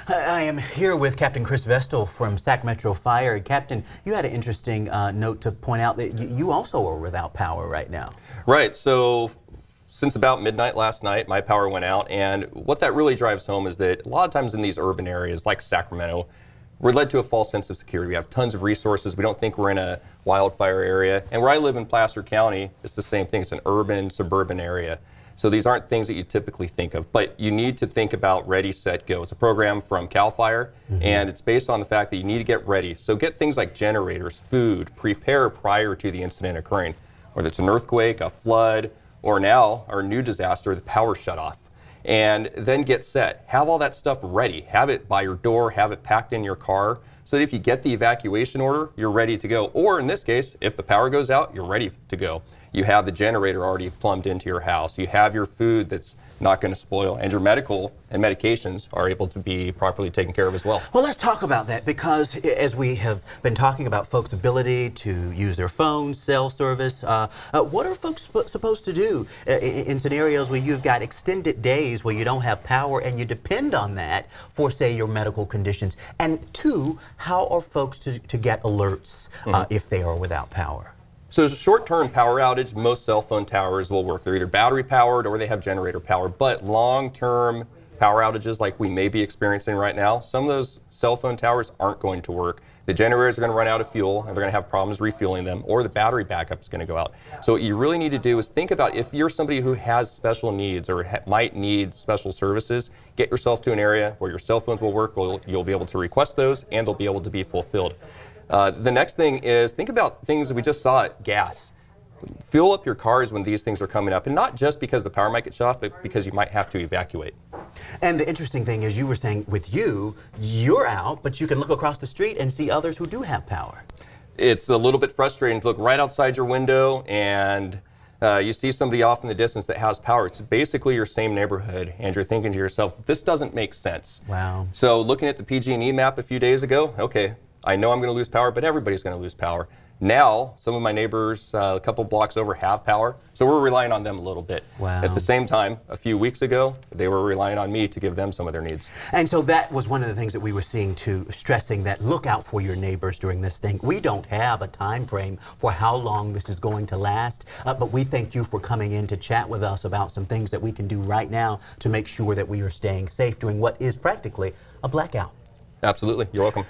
I am here with Captain Chris Vestal from Sacramento Metro Fire. Captain, you had an interesting note to point out that you also are without power right now. Right. So since about midnight last night, my power went out. And what that really drives home is that a lot of times in these urban areas like Sacramento, we're led to a false sense of security. We have tons of resources. We don't think we're in a wildfire area. And where I live in Placer County, it's the same thing. It's an urban, suburban area. So these aren't things that you typically think of, but you need to think about Ready, Set, Go. It's a program from CAL FIRE, and it's based on the fact that you need to get ready. So get things like generators, food, prepare prior to the incident occurring, whether it's an earthquake, a flood, or now our new disaster, the power shutoff. And then get set. Have all that stuff ready. Have it by your door, have it packed in your car, so that if you get the evacuation order, you're ready to go. Or in this case, if the power goes out, you're ready to go. You have the generator already plumbed into your house. You have your food that's not going to spoil, and your medical and medications are able to be properly taken care of as well. Well, let's talk about that, because as we have been talking about folks' ability to use their phones, cell service, what are folks supposed to do in scenarios where you've got extended days where you don't have power and you depend on that for, say, your medical conditions? And two, how are folks to get alerts if they are without power? So short-term power outage, most cell phone towers will work. They're either battery powered or they have generator power, but long-term power outages like we may be experiencing right now, some of those cell phone towers aren't going to work. The generators are going to run out of fuel and they're going to have problems refueling them, or the battery backup is going to go out. So what you really need to do is think about, if you're somebody who has special needs or might need special services, get yourself to an area where your cell phones will work. You'll be able to request those and they'll be able to be fulfilled. The next thing is think about things that we just saw at gas. Fuel up your cars when these things are coming up, and not just because the power might get shut off, but because you might have to evacuate. And the interesting thing is, you were saying with you're out, but you can look across the street and see others who do have power. It's a little bit frustrating to look right outside your window and you see somebody off in the distance that has power. It's basically your same neighborhood, and you're thinking to yourself, this doesn't make sense. Wow. So looking at the PG&E map a few days ago, okay, I know I'm going to lose power, but everybody's going to lose power. Now, some of my neighbors a couple blocks over have power, so we're relying on them a little bit. Wow. At the same time, a few weeks ago, they were relying on me to give them some of their needs. And so that was one of the things that we were seeing too, stressing that look out for your neighbors during this thing. We don't have a time frame for how long this is going to last, but we thank you for coming in to chat with us about some things that we can do right now to make sure that we are staying safe during what is practically a blackout. Absolutely. You're welcome.